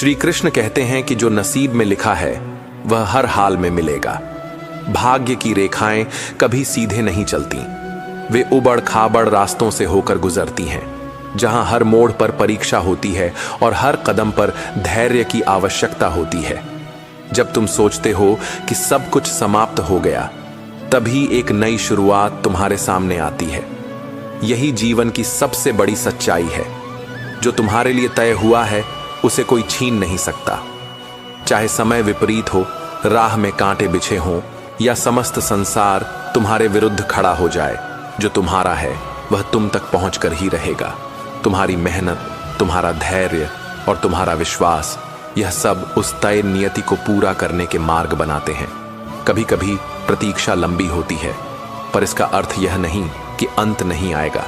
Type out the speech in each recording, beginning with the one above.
श्री कृष्ण कहते हैं कि जो नसीब में लिखा है वह हर हाल में मिलेगा। भाग्य की रेखाएं कभी सीधे नहीं चलती, वे उबड़ खाबड़ रास्तों से होकर गुजरती हैं, जहां हर मोड़ पर परीक्षा होती है और हर कदम पर धैर्य की आवश्यकता होती है। जब तुम सोचते हो कि सब कुछ समाप्त हो गया, तभी एक नई शुरुआत तुम्हारे सामने आती है। यही जीवन की सबसे बड़ी सच्चाई है। जो तुम्हारे लिए तय हुआ है उसे कोई छीन नहीं सकता। चाहे समय विपरीत हो, राह में कांटे बिछे हों या समस्त संसार तुम्हारे विरुद्ध खड़ा हो जाए, जो तुम्हारा है वह तुम तक पहुंचकर ही रहेगा। तुम्हारी मेहनत, तुम्हारा धैर्य और तुम्हारा विश्वास, यह सब उस तय नियति को पूरा करने के मार्ग बनाते हैं। कभी कभी प्रतीक्षा लंबी होती है, पर इसका अर्थ यह नहीं कि अंत नहीं आएगा।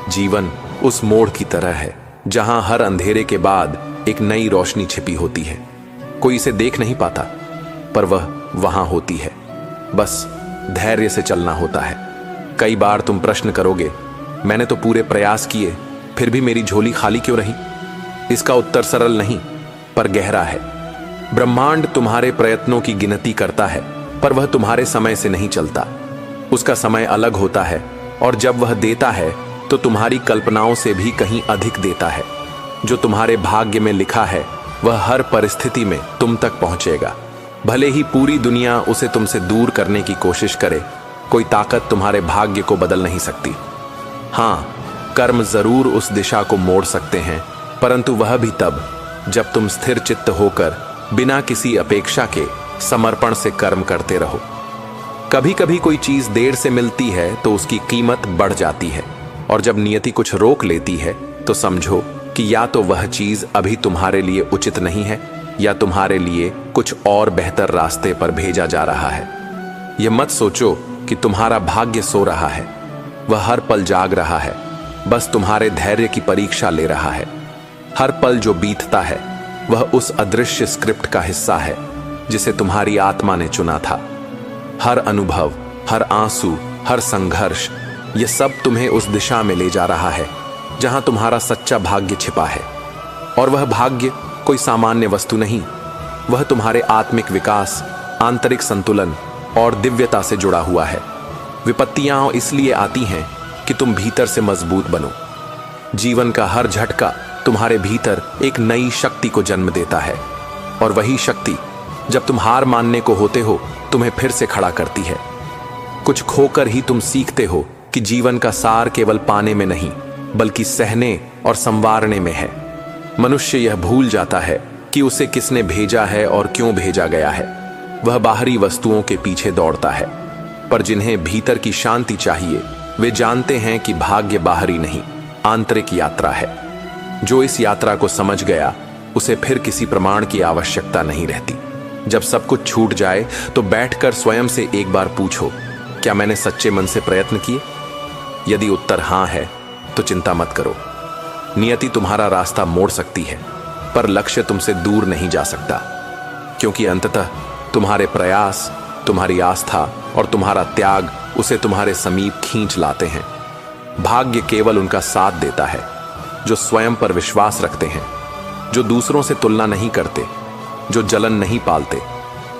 जीवन उस मोड़ की तरह है जहां हर अंधेरे के बाद एक नई रोशनी छिपी होती है। कोई इसे देख नहीं पाता, पर वह वहां होती है। बस धैर्य से चलना होता है। कई बार तुम प्रश्न करोगे, मैंने तो पूरे प्रयास किए, फिर भी मेरी झोली खाली क्यों रही? इसका उत्तर सरल नहीं, पर गहरा है। ब्रह्मांड तुम्हारे प्रयत्नों की गिनती करता है, पर वह तुम्हारे समय से नहीं चलता। उसका समय अलग होता है, और जब वह देता है तो तुम्हारी कल्पनाओं से भी कहीं अधिक देता है। जो तुम्हारे भाग्य में लिखा है वह हर परिस्थिति में तुम तक पहुंचेगा। भले ही पूरी दुनिया उसे तुमसे दूर करने की कोशिश करे, कोई ताकत तुम्हारे भाग्य को बदल नहीं सकती। हाँ, कर्म जरूर उस दिशा को मोड़ सकते हैं, परंतु वह भी तब जब तुम स्थिर चित्त होकर बिना किसी अपेक्षा के समर्पण से कर्म करते रहो। कभी कभी कोई चीज देर से मिलती है तो उसकी कीमत बढ़ जाती है, और जब नियति कुछ रोक लेती है तो समझो कि या तो वह चीज अभी तुम्हारे लिए उचित नहीं है, या तुम्हारे लिए कुछ और बेहतर रास्ते पर भेजा जा रहा है। यह मत सोचो कि तुम्हारा भाग्य सो रहा है, वह हर पल जाग रहा है, बस तुम्हारे धैर्य की परीक्षा ले रहा है। हर पल जो बीतता है वह उस अदृश्य स्क्रिप्ट का हिस्सा है जिसे तुम्हारी आत्मा ने चुना था। हर अनुभव, हर आंसू, हर संघर्ष, यह सब तुम्हें उस दिशा में ले जा रहा है जहां तुम्हारा सच्चा भाग्य छिपा है। और वह भाग्य कोई सामान्य वस्तु नहीं, वह तुम्हारे आत्मिक विकास, आंतरिक संतुलन और दिव्यता से जुड़ा हुआ है। विपत्तियां इसलिए आती हैं कि तुम भीतर से मजबूत बनो। जीवन का हर झटका तुम्हारे भीतर एक नई शक्ति को जन्म देता है, और वही शक्ति जब तुम हार मानने को होते हो तुम्हें फिर से खड़ा करती है। कुछ खोकर ही तुम सीखते हो कि जीवन का सार केवल पाने में नहीं, बल्कि सहने और संवारने में है। मनुष्य यह भूल जाता है कि उसे किसने भेजा है और क्यों भेजा गया है। वह बाहरी वस्तुओं के पीछे दौड़ता है, पर जिन्हें भीतर की शांति चाहिए वे जानते हैं कि भाग्य बाहरी नहीं, आंतरिक यात्रा है। जो इस यात्रा को समझ गया उसे फिर किसी प्रमाण की आवश्यकता नहीं रहती। जब सब कुछ छूट जाए तो बैठकर स्वयं से एक बार पूछो, क्या मैंने सच्चे मन से प्रयत्न किए? यदि उत्तर हां है तो चिंता मत करो। नियति तुम्हारा रास्ता मोड़ सकती है, पर लक्ष्य तुमसे दूर नहीं जा सकता, क्योंकि अंततः तुम्हारे प्रयास, तुम्हारी आस्था और तुम्हारा त्याग उसे तुम्हारे समीप खींच लाते हैं। भाग्य केवल उनका साथ देता है जो स्वयं पर विश्वास रखते हैं, जो दूसरों से तुलना नहीं करते, जो जलन नहीं पालते,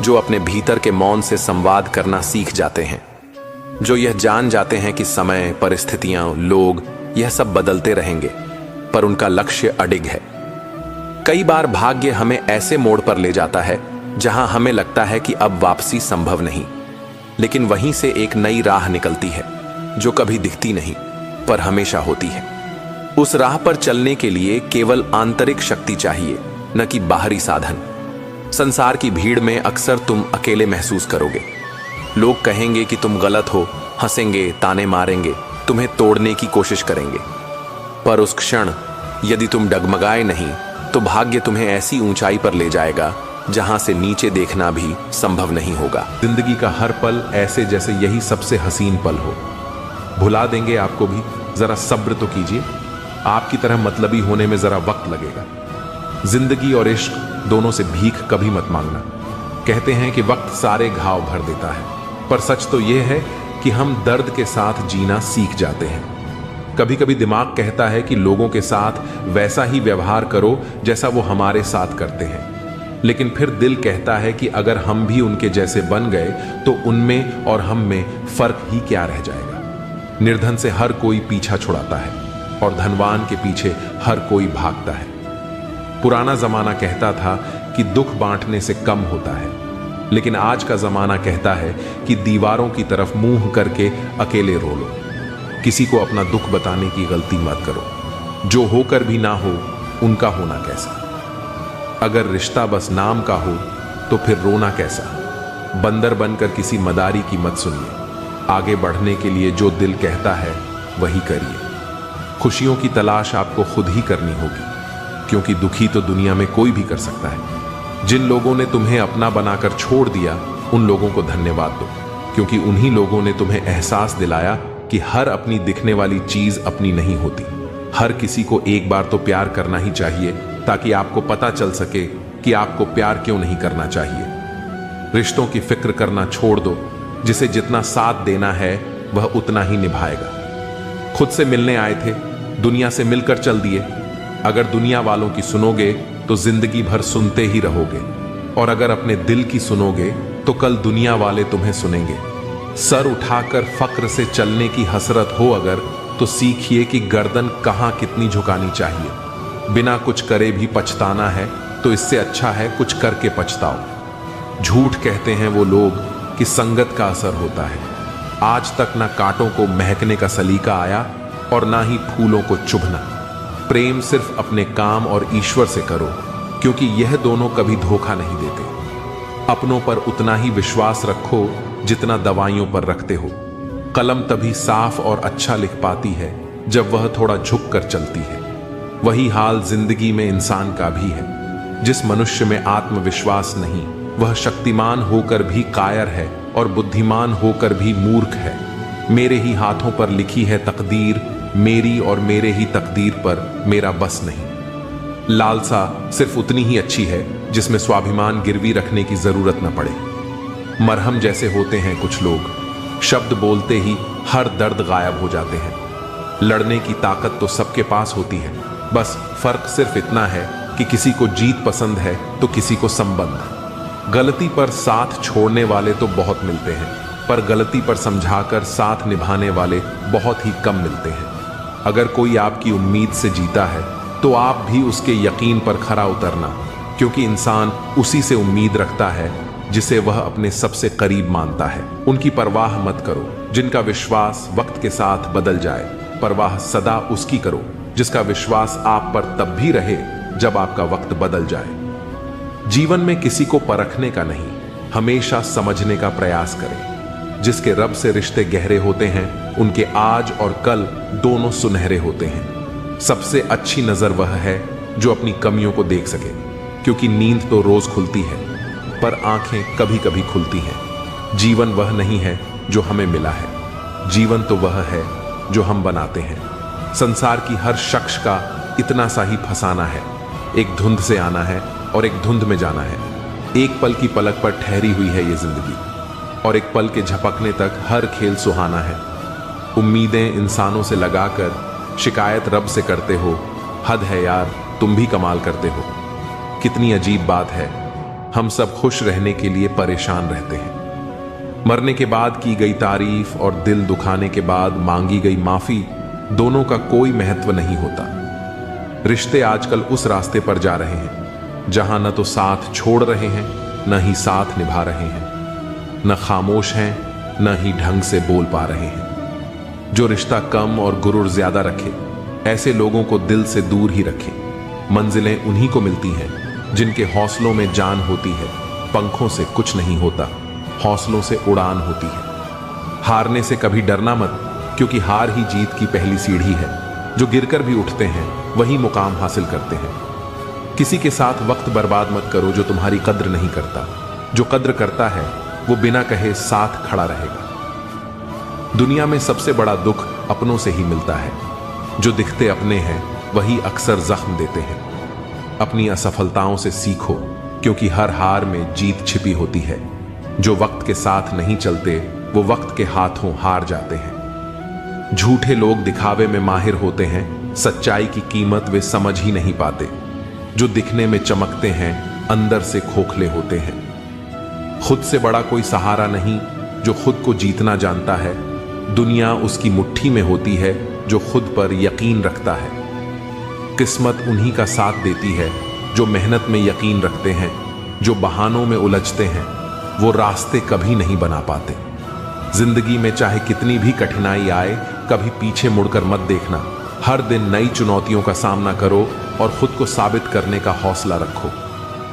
जो अपने भीतर के मौन से संवाद करना सीख जाते हैं, जो यह जान जाते हैं कि समय, परिस्थितियां, लोग, यह सब बदलते रहेंगे, पर उनका लक्ष्य अडिग है। कई बार भाग्य हमें ऐसे मोड़ पर ले जाता है जहां हमें लगता है कि अब वापसी संभव नहीं, लेकिन वहीं से एक नई राह निकलती है जो कभी दिखती नहीं पर हमेशा होती है। उस राह पर चलने के लिए केवल आंतरिक शक्ति चाहिए, न कि बाहरी साधन। संसार की भीड़ में अक्सर तुम अकेले महसूस करोगे। लोग कहेंगे कि तुम गलत हो, हंसेंगे, ताने मारेंगे, तुम्हें तोड़ने की कोशिश करेंगे, पर उस क्षण यदि तुम डगमगाए नहीं तो भाग्य तुम्हें ऐसी ऊंचाई पर ले जाएगा जहां से नीचे देखना भी संभव नहीं होगा। जिंदगी का हर पल ऐसे जैसे यही सबसे हसीन पल हो। भुला देंगे आपको भी, जरा सब्र तो कीजिए। आपकी तरह मतलबी होने में जरा वक्त लगेगा। जिंदगी और इश्क दोनों से भीख कभी मत मांगना। कहते हैं कि वक्त सारे घाव भर देता है, पर सच तो यह है कि हम दर्द के साथ जीना सीख जाते हैं। कभी कभी दिमाग कहता है कि लोगों के साथ वैसा ही व्यवहार करो जैसा वो हमारे साथ करते हैं, लेकिन फिर दिल कहता है कि अगर हम भी उनके जैसे बन गए तो उनमें और हम में फर्क ही क्या रह जाएगा। निर्धन से हर कोई पीछा छुड़ाता है और धनवान के पीछे हर कोई भागता है। पुराना जमाना कहता था कि दुख बांटने से कम होता है, लेकिन आज का जमाना कहता है कि दीवारों की तरफ मुंह करके अकेले रो लो। किसी को अपना दुख बताने की गलती मत करो। जो होकर भी ना हो उनका होना कैसा। अगर रिश्ता बस नाम का हो तो फिर रोना कैसा। बंदर बनकर किसी मदारी की मत सुनिए। आगे बढ़ने के लिए जो दिल कहता है वही करिए। खुशियों की तलाश आपको खुद ही करनी होगी, क्योंकि दुखी तो दुनिया में कोई भी कर सकता है। जिन लोगों ने तुम्हें अपना बनाकर छोड़ दिया उन लोगों को धन्यवाद दो, क्योंकि उन्हीं लोगों ने तुम्हें एहसास दिलाया कि हर अपनी दिखने वाली चीज अपनी नहीं होती। हर किसी को एक बार तो प्यार करना ही चाहिए, ताकि आपको पता चल सके कि आपको प्यार क्यों नहीं करना चाहिए। रिश्तों की फिक्र करना छोड़ दो। जिसे जितना साथ देना है वह उतना ही निभाएगा। खुद से मिलने आए थे, दुनिया से मिलकर चल दिए। अगर दुनिया वालों की सुनोगे तो जिंदगी भर सुनते ही रहोगे, और अगर अपने दिल की सुनोगे तो कल दुनिया वाले तुम्हें सुनेंगे। सर उठाकर फक्र से चलने की हसरत हो अगर, तो सीखिए कि गर्दन कहां कितनी झुकानी चाहिए। बिना कुछ करे भी पछताना है तो इससे अच्छा है कुछ करके पछताओ। झूठ कहते हैं वो लोग कि संगत का असर होता है। आज तक ना कांटों को महकने का सलीका आया और ना ही फूलों को चुभना। प्रेम सिर्फ अपने काम और ईश्वर से करो, क्योंकि यह दोनों कभी धोखा नहीं देते। अपनों पर उतना ही विश्वास रखो जितना दवाइयों पर रखते हो। कलम तभी साफ और अच्छा लिख पाती है जब वह थोड़ा झुक कर चलती है। वही हाल जिंदगी में इंसान का भी है। जिस मनुष्य में आत्मविश्वास नहीं वह शक्तिमान होकर भी कायर है और बुद्धिमान होकर भी मूर्ख है। मेरे ही हाथों पर लिखी है तकदीर, मेरी और मेरे ही तकदीर पर मेरा बस नहीं। लालसा सिर्फ उतनी ही अच्छी है जिसमें स्वाभिमान गिरवी रखने की जरूरत न पड़े। मरहम जैसे होते हैं कुछ लोग, शब्द बोलते ही हर दर्द गायब हो जाते हैं। लड़ने की ताकत तो सबके पास होती है, बस फर्क सिर्फ इतना है कि किसी को जीत पसंद है तो किसी को संबंध। गलती पर साथ छोड़ने वाले तो बहुत मिलते हैं, पर गलती पर समझाकर साथ निभाने वाले बहुत ही कम मिलते हैं। अगर कोई आपकी उम्मीद से जीता है तो आप भी उसके यकीन पर खरा उतरना, क्योंकि इंसान उसी से उम्मीद रखता है जिसे वह अपने सबसे करीब मानता है। उनकी परवाह मत करो जिनका विश्वास वक्त के साथ बदल जाए। परवाह सदा उसकी करो जिसका विश्वास आप पर तब भी रहे जब आपका वक्त बदल जाए। जीवन में किसी को परखने का नहीं, हमेशा समझने का प्रयास करें। जिसके रब से रिश्ते गहरे होते हैं उनके आज और कल दोनों सुनहरे होते हैं। सबसे अच्छी नजर वह है जो अपनी कमियों को देख सके, क्योंकि नींद तो रोज खुलती है पर आंखें कभी कभी खुलती हैं। जीवन वह नहीं है जो हमें मिला है, जीवन तो वह है जो हम बनाते हैं। संसार की हर शख्स का इतना सा ही फसाना है। एक धुंध से आना है और एक धुंध में जाना है। एक पल की पलक पर ठहरी हुई है ये जिंदगी, और एक पल के झपकने तक हर खेल सुहाना है। उम्मीदें इंसानों से लगाकर शिकायत रब से करते हो। हद है यार, तुम भी कमाल करते हो। कितनी अजीब बात है, हम सब खुश रहने के लिए परेशान रहते हैं। मरने के बाद की गई तारीफ और दिल दुखाने के बाद मांगी गई माफी, दोनों का कोई महत्व नहीं होता। रिश्ते आजकल उस रास्ते पर जा रहे हैं जहां न तो साथ छोड़ रहे हैं न ही साथ निभा रहे हैं, न खामोश हैं न ही ढंग से बोल पा रहे हैं। जो रिश्ता कम और गुरूर ज्यादा रखे, ऐसे लोगों को दिल से दूर ही रखें। मंजिलें उन्हीं को मिलती हैं जिनके हौसलों में जान होती है। पंखों से कुछ नहीं होता, हौसलों से उड़ान होती है। हारने से कभी डरना मत, क्योंकि हार ही जीत की पहली सीढ़ी है। जो गिरकर भी उठते हैं वही मुकाम हासिल करते हैं। किसी के साथ वक्त बर्बाद मत करो जो तुम्हारी कद्र नहीं करता। जो कद्र करता है वो बिना कहे साथ खड़ा रहेगा। दुनिया में सबसे बड़ा दुख अपनों से ही मिलता है। जो दिखते अपने हैं वही अक्सर जख्म देते हैं। अपनी असफलताओं से सीखो, क्योंकि हर हार में जीत छिपी होती है। जो वक्त के साथ नहीं चलते वो वक्त के हाथों हार जाते हैं। झूठे लोग दिखावे में माहिर होते हैं, सच्चाई की कीमत वे समझ ही नहीं पाते। जो दिखने में चमकते हैं अंदर से खोखले होते हैं। खुद से बड़ा कोई सहारा नहीं जो खुद को जीतना जानता है। दुनिया उसकी मुट्ठी में होती है जो खुद पर यकीन रखता है। किस्मत उन्हीं का साथ देती है जो मेहनत में यकीन रखते हैं। जो बहानों में उलझते हैं वो रास्ते कभी नहीं बना पाते। जिंदगी में चाहे कितनी भी कठिनाई आए, कभी पीछे मुड़कर मत देखना। हर दिन नई चुनौतियों का सामना करो और खुद को साबित करने का हौसला रखो।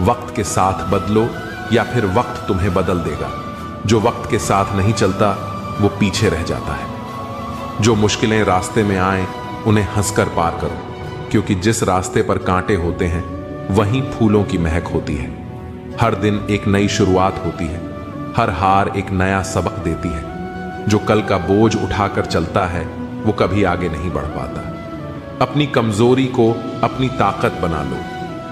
वक्त के साथ बदलो या फिर वक्त तुम्हें बदल देगा। जो वक्त के साथ नहीं चलता वो पीछे रह जाता है। जो मुश्किलें रास्ते में आए उन्हें हंसकर पार करो, क्योंकि जिस रास्ते पर कांटे होते हैं वहीं फूलों की महक होती है। हर दिन एक नई शुरुआत होती है। हर हार एक नया सबक देती है। जो कल का बोझ उठाकर चलता है वो कभी आगे नहीं बढ़ पाता। अपनी कमजोरी को अपनी ताकत बना लो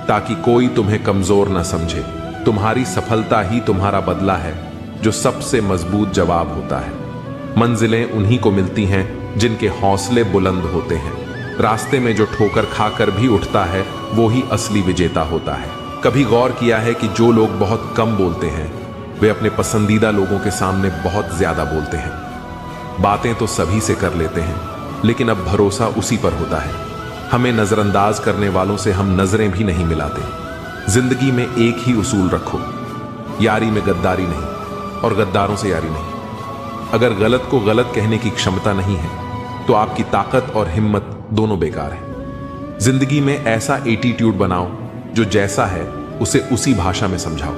ताकि कोई तुम्हें कमजोर न समझे। तुम्हारी सफलता ही तुम्हारा बदला है जो सबसे मजबूत जवाब होता है। मंजिलें उन्हीं को मिलती हैं जिनके हौसले बुलंद होते हैं। रास्ते में जो ठोकर खाकर भी उठता है वो ही असली विजेता होता है। कभी गौर किया है कि जो लोग बहुत कम बोलते हैं वे अपने पसंदीदा लोगों के सामने बहुत ज्यादा बोलते हैं। बातें तो सभी से कर लेते हैं, लेकिन अब भरोसा उसी पर होता है। हमें नजरअंदाज करने वालों से हम नजरें भी नहीं मिलाते। जिंदगी में एक ही उसूल रखो, यारी में गद्दारी नहीं और गद्दारों से यारी नहीं। अगर गलत को गलत कहने की क्षमता नहीं है तो आपकी ताकत और हिम्मत दोनों बेकार है। जिंदगी में ऐसा एटीट्यूड बनाओ जो जैसा है उसे उसी भाषा में समझाओ।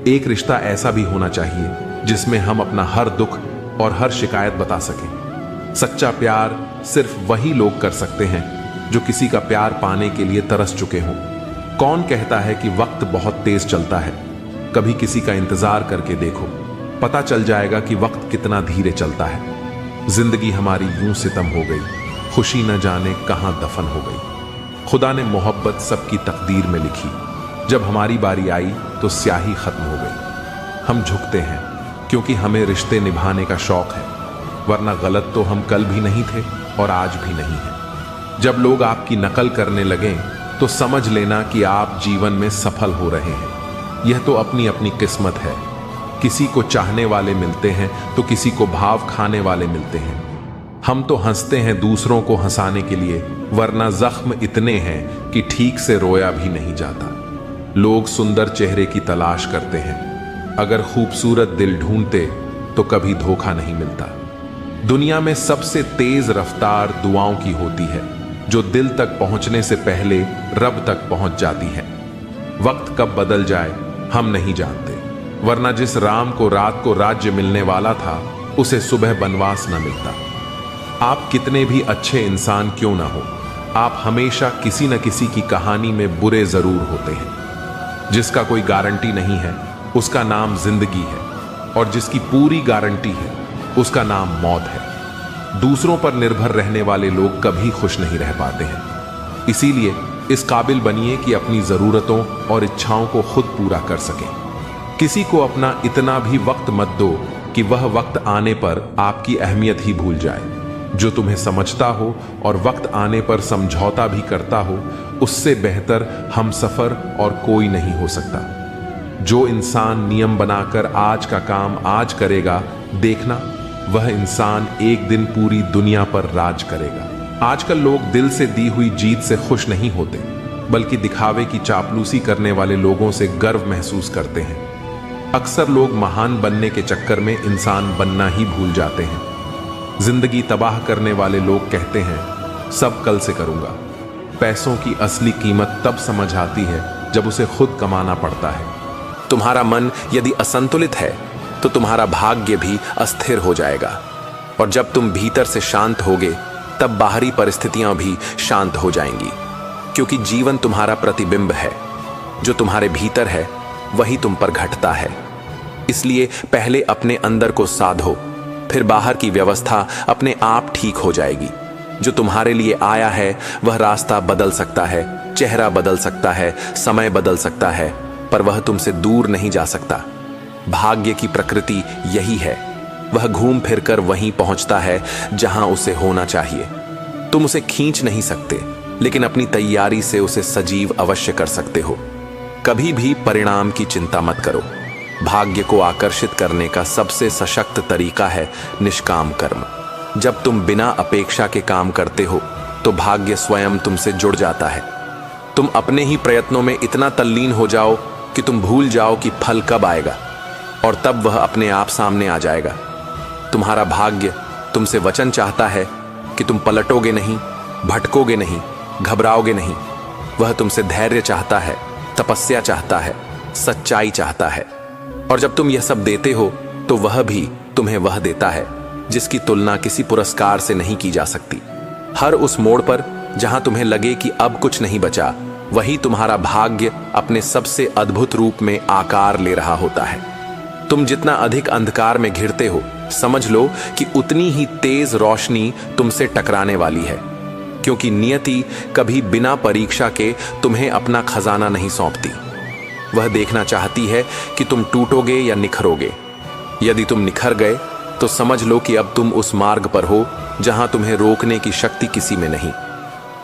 एक रिश्ता ऐसा भी होना चाहिए जिसमें हम अपना हर दुख और हर शिकायत बता सकें। सच्चा प्यार सिर्फ वही लोग कर सकते हैं जो किसी का प्यार पाने के लिए तरस चुके हों। कौन कहता है कि वक्त बहुत तेज चलता है? कभी किसी का इंतजार करके देखो, पता चल जाएगा कि वक्त कितना धीरे चलता है। जिंदगी हमारी यूं सितम हो गई, खुशी न जाने कहां दफन हो गई। खुदा ने मोहब्बत सबकी तकदीर में लिखी, जब हमारी बारी आई तो स्याही खत्म हो गई। हम झुकते हैं क्योंकि हमें रिश्ते निभाने का शौक है, वरना गलत तो हम कल भी नहीं थे और आज भी नहीं है। जब लोग आपकी नकल करने लगें तो समझ लेना कि आप जीवन में सफल हो रहे हैं। यह तो अपनी अपनी किस्मत है। किसी को चाहने वाले मिलते हैं तो किसी को भाव खाने वाले मिलते हैं। हम तो हंसते हैं दूसरों को हंसाने के लिए, वरना जख्म इतने हैं कि ठीक से रोया भी नहीं जाता। लोग सुंदर चेहरे की तलाश करते हैं, अगर खूबसूरत दिल ढूंढते तो कभी धोखा नहीं मिलता। दुनिया में सबसे तेज रफ्तार दुआओं की होती है, जो दिल तक पहुंचने से पहले रब तक पहुंच जाती है। वक्त कब बदल जाए हम नहीं जानते, वरना जिस राम को रात को राज्य मिलने वाला था उसे सुबह बनवास न मिलता। आप कितने भी अच्छे इंसान क्यों ना हो, आप हमेशा किसी न किसी की कहानी में बुरे जरूर होते हैं। जिसका कोई गारंटी नहीं है उसका नाम जिंदगी है, और जिसकी पूरी गारंटी है उसका नाम मौत है। दूसरों पर निर्भर रहने वाले लोग कभी खुश नहीं रह पाते हैं। इसीलिए इस काबिल बनिए कि अपनी जरूरतों और इच्छाओं को खुद पूरा कर सकें। किसी को अपना इतना भी वक्त मत दो कि वह वक्त आने पर आपकी अहमियत ही भूल जाए। जो तुम्हें समझता हो और वक्त आने पर समझौता भी करता हो, उससे बेहतर हमसफर और कोई नहीं हो सकता। जो इंसान नियम बनाकर आज का काम आज करेगा, देखना वह इंसान एक दिन पूरी दुनिया पर राज करेगा। आजकल लोग दिल से दी हुई जीत से खुश नहीं होते, बल्कि दिखावे की चापलूसी करने वाले लोगों से गर्व महसूस करते हैं। अक्सर लोग महान बनने के चक्कर में इंसान बनना ही भूल जाते हैं। जिंदगी तबाह करने वाले लोग कहते हैं सब कल से करूंगा। पैसों की असली कीमत तब समझ आती है जब उसे खुद कमाना पड़ता है। तुम्हारा मन यदि असंतुलित है तो तुम्हारा भाग्य भी अस्थिर हो जाएगा, और जब तुम भीतर से शांत होगे तब बाहरी परिस्थितियां भी शांत हो जाएंगी, क्योंकि जीवन तुम्हारा प्रतिबिंब है। जो तुम्हारे भीतर है वही तुम पर घटता है। इसलिए पहले अपने अंदर को साधो, फिर बाहर की व्यवस्था अपने आप ठीक हो जाएगी। जो तुम्हारे लिए आया है वह रास्ता बदल सकता है, चेहरा बदल सकता है, समय बदल सकता है, पर वह तुमसे दूर नहीं जा सकता। भाग्य की प्रकृति यही है। वह घूम फिरकर वहीं पहुंचता है जहां उसे होना चाहिए। तुम उसे खींच नहीं सकते, लेकिन अपनी तैयारी से उसे सजीव अवश्य कर सकते हो। कभी भी परिणाम की चिंता मत करो। भाग्य को आकर्षित करने का सबसे सशक्त तरीका है निष्काम कर्म। जब तुम बिना अपेक्षा के काम करते हो तो भाग्य स्वयं तुमसे जुड़ जाता है। तुम अपने ही प्रयत्नों में इतना तल्लीन हो जाओ कि तुम भूल जाओ कि फल कब आएगा, और तब वह अपने आप सामने आ जाएगा। तुम्हारा भाग्य तुमसे वचन चाहता है कि तुम पलटोगे नहीं, भटकोगे नहीं, घबराओगे नहीं। वह तुमसे धैर्य चाहता है, तपस्या चाहता है, सच्चाई चाहता है। और जब तुम यह सब देते हो तो वह भी तुम्हें वह देता है जिसकी तुलना किसी पुरस्कार से नहीं की जा सकती। हर उस मोड़ पर जहां तुम्हें लगे कि अब कुछ नहीं बचा, वही तुम्हारा भाग्य अपने सबसे अद्भुत रूप में आकार ले रहा होता है। तुम जितना अधिक अंधकार में घिरते हो, समझ लो कि उतनी ही तेज रोशनी तुमसे टकराने वाली है, क्योंकि नियति कभी बिना परीक्षा के तुम्हें अपना खजाना नहीं सौंपती। वह देखना चाहती है कि तुम टूटोगे या निखरोगे। यदि तुम निखर गए तो समझ लो कि अब तुम उस मार्ग पर हो जहां तुम्हें रोकने की शक्ति किसी में नहीं।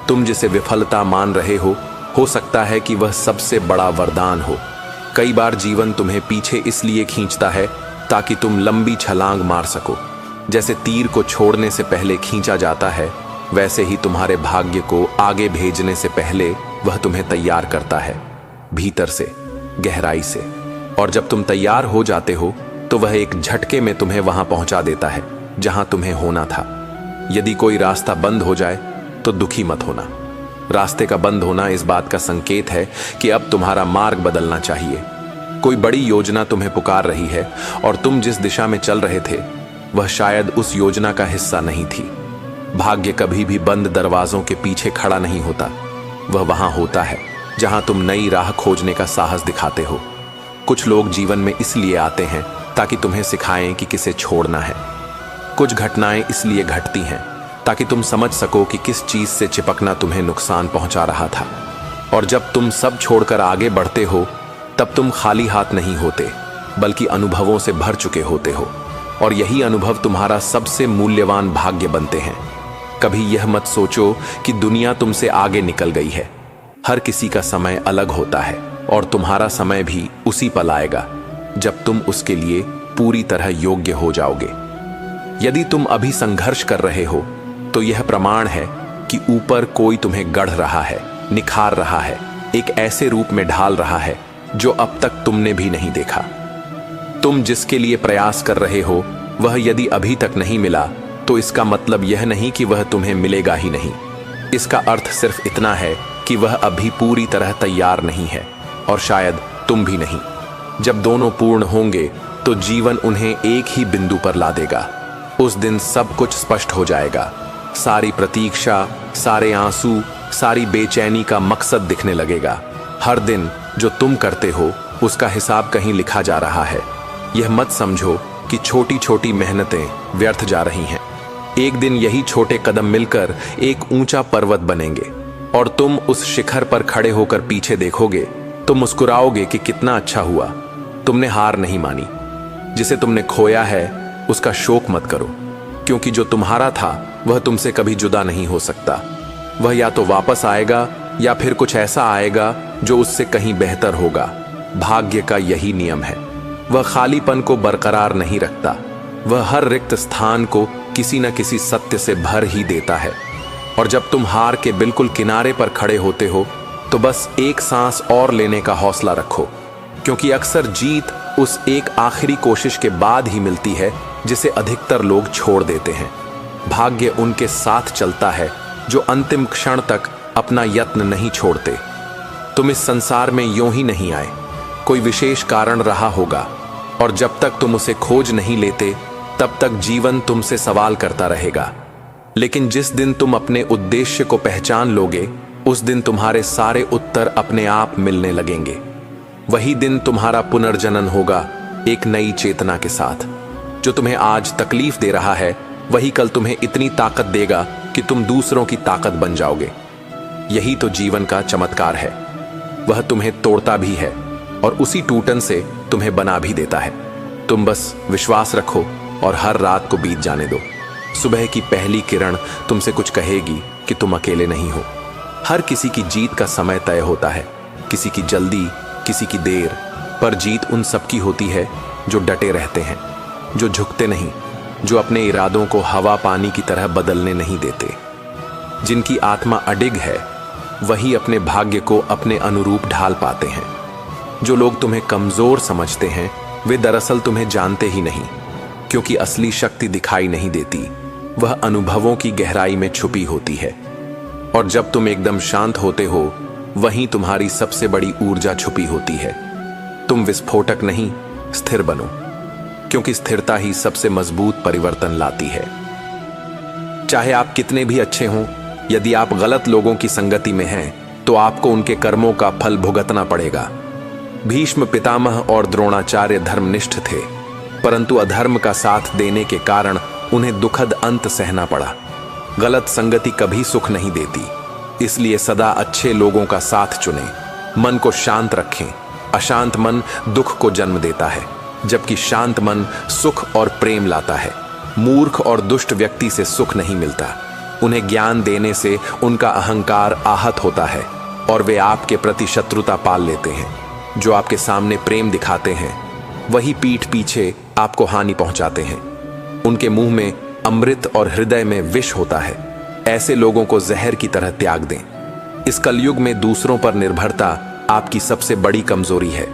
तुम जिसे विफलता मान रहे हो सकता है कि वह सबसे बड़ा वरदान हो। कई बार जीवन तुम्हें पीछे इसलिए खींचता है ताकि तुम लंबी छलांग मार सको। जैसे तीर को छोड़ने से पहले खींचा जाता है, वैसे ही तुम्हारे भाग्य को आगे भेजने से पहले वह तुम्हें तैयार करता है, भीतर से, गहराई से। और जब तुम तैयार हो जाते हो तो वह एक झटके में तुम्हें वहां पहुंचा देता है जहां तुम्हें होना था। यदि कोई रास्ता बंद हो जाए तो दुखी मत होना। रास्ते का बंद होना इस बात का संकेत है कि अब तुम्हारा मार्ग बदलना चाहिए। कोई बड़ी योजना तुम्हें पुकार रही है और तुम जिस दिशा में चल रहे थे वह शायद उस योजना का हिस्सा नहीं थी। भाग्य कभी भी बंद दरवाजों के पीछे खड़ा नहीं होता। वह वहां होता है जहां तुम नई राह खोजने का साहस दिखाते हो। कुछ लोग जीवन में इसलिए आते हैं ताकि तुम्हें सिखाएं कि किसे छोड़ना है। कुछ घटनाएं इसलिए घटती हैं ताकि तुम समझ सको कि किस चीज से चिपकना तुम्हें नुकसान पहुंचा रहा था। और जब तुम सब छोड़कर आगे बढ़ते हो तब तुम खाली हाथ नहीं होते, बल्कि अनुभवों से भर चुके होते हो। और यही अनुभव तुम्हारा सबसे मूल्यवान भाग्य बनते हैं। कभी यह मत सोचो कि दुनिया तुमसे आगे निकल गई है। हर किसी का समय अलग होता है और तुम्हारा समय भी उसी पल आएगा जब तुम उसके लिए पूरी तरह योग्य हो जाओगे। यदि तुम अभी संघर्ष कर रहे हो तो यह प्रमाण है कि ऊपर कोई तुम्हें गढ़ रहा है, निखार रहा है, एक ऐसे रूप में ढाल रहा है जो अब तक तुमने भी नहीं देखा। तुम जिसके लिए प्रयास कर रहे हो वह यदि अभी तक नहीं मिला तो इसका मतलब यह नहीं कि वह तुम्हें मिलेगा ही नहीं। इसका अर्थ सिर्फ इतना है कि वह अभी पूरी तरह तैयार नहीं है, और शायद तुम भी नहीं। जब दोनों पूर्ण होंगे तो जीवन उन्हें एक ही बिंदु पर ला देगा। उस दिन सब कुछ स्पष्ट हो जाएगा। सारी प्रतीक्षा, सारे आंसू, सारी बेचैनी का मकसद दिखने लगेगा। हर दिन जो तुम करते हो उसका हिसाब कहीं लिखा जा रहा है। यह मत समझो कि छोटी छोटी मेहनतें व्यर्थ जा रही हैं। एक दिन यही छोटे कदम मिलकर एक ऊंचा पर्वत बनेंगे और तुम उस शिखर पर खड़े होकर पीछे देखोगे तो मुस्कुराओगे कि कितना अच्छा हुआ, तुमने हार नहीं मानी। जिसे तुमने खोया है उसका शोक मत करो, क्योंकि जो तुम्हारा था वह तुमसे कभी जुदा नहीं हो सकता। वह या तो वापस आएगा या फिर कुछ ऐसा आएगा जो उससे कहीं बेहतर होगा। भाग्य का यही नियम है। वह खालीपन को बरकरार नहीं रखता। वह हर रिक्त स्थान को किसी न किसी सत्य से भर ही देता है। और जब तुम हार के बिल्कुल किनारे पर खड़े होते हो तो बस एक सांस और लेने का हौसला रखो, क्योंकि अक्सर जीत उस एक आखिरी कोशिश के बाद ही मिलती है जिसे अधिकतर लोग छोड़ देते हैं। भाग्य उनके साथ चलता है जो अंतिम क्षण तक अपना यत्न नहीं छोड़ते। तुम इस संसार में यूं ही नहीं आए, कोई विशेष कारण रहा होगा, और जब तक तुम उसे खोज नहीं लेते तब तक जीवन तुमसे सवाल करता रहेगा। लेकिन जिस दिन तुम अपने उद्देश्य को पहचान लोगे उस दिन तुम्हारे सारे उत्तर अपने आप मिलने लगेंगे। वही दिन तुम्हारा पुनर्जनन होगा एक नई चेतना के साथ। जो तुम्हें आज तकलीफ दे रहा है वही कल तुम्हें इतनी ताकत देगा कि तुम दूसरों की ताकत बन जाओगे। यही तो जीवन का चमत्कार है। वह तुम्हें तोड़ता भी है और उसी टूटन से तुम्हें बना भी देता है। तुम बस विश्वास रखो और हर रात को बीत जाने दो। सुबह की पहली किरण तुमसे कुछ कहेगी कि तुम अकेले नहीं हो। हर किसी की जीत का समय तय होता है, किसी की जल्दी, किसी की देर, पर जीत उन सबकी होती है जो डटे रहते हैं, जो झुकते नहीं, जो अपने इरादों को हवा पानी की तरह बदलने नहीं देते। जिनकी आत्मा अडिग है वही अपने भाग्य को अपने अनुरूप ढाल पाते हैं। जो लोग तुम्हें कमजोर समझते हैं वे दरअसल तुम्हें जानते ही नहीं, क्योंकि असली शक्ति दिखाई नहीं देती, वह अनुभवों की गहराई में छुपी होती है। और जब तुम एकदम शांत होते हो वहीं तुम्हारी सबसे बड़ी ऊर्जा छुपी होती है। तुम विस्फोटक नहीं, स्थिर बनो, क्योंकि स्थिरता ही सबसे मजबूत परिवर्तन लाती है। चाहे आप कितने भी अच्छे हों, यदि आप गलत लोगों की संगति में हैं तो आपको उनके कर्मों का फल भुगतना पड़ेगा। भीष्म पितामह और द्रोणाचार्य धर्मनिष्ठ थे, परंतु अधर्म का साथ देने के कारण उन्हें दुखद अंत सहना पड़ा। गलत संगति कभी सुख नहीं देती, इसलिए सदा अच्छे लोगों का साथ चुनें। मन को शांत रखें। अशांत मन दुख को जन्म देता है, जबकि शांत मन सुख और प्रेम लाता है। मूर्ख और दुष्ट व्यक्ति से सुख नहीं मिलता। उन्हें ज्ञान देने से उनका अहंकार आहत होता है और वे आपके प्रति शत्रुता पाल लेते हैं। जो आपके सामने प्रेम दिखाते हैं वही पीठ पीछे आपको हानि पहुंचाते हैं। उनके मुंह में अमृत और हृदय में विष होता है। ऐसे लोगों को जहर की तरह त्याग दें। इस कलयुग में दूसरों पर निर्भरता आपकी सबसे बड़ी कमजोरी है।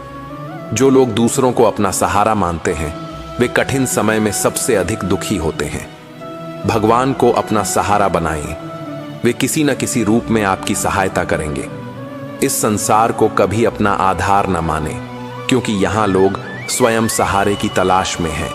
जो लोग दूसरों को अपना सहारा मानते हैं वे कठिन समय में सबसे अधिक दुखी होते हैं। भगवान को अपना सहारा बनाएं, वे किसी न किसी रूप में आपकी सहायता करेंगे। इस संसार को कभी अपना आधार न मानें, क्योंकि यहां लोग स्वयं सहारे की तलाश में हैं।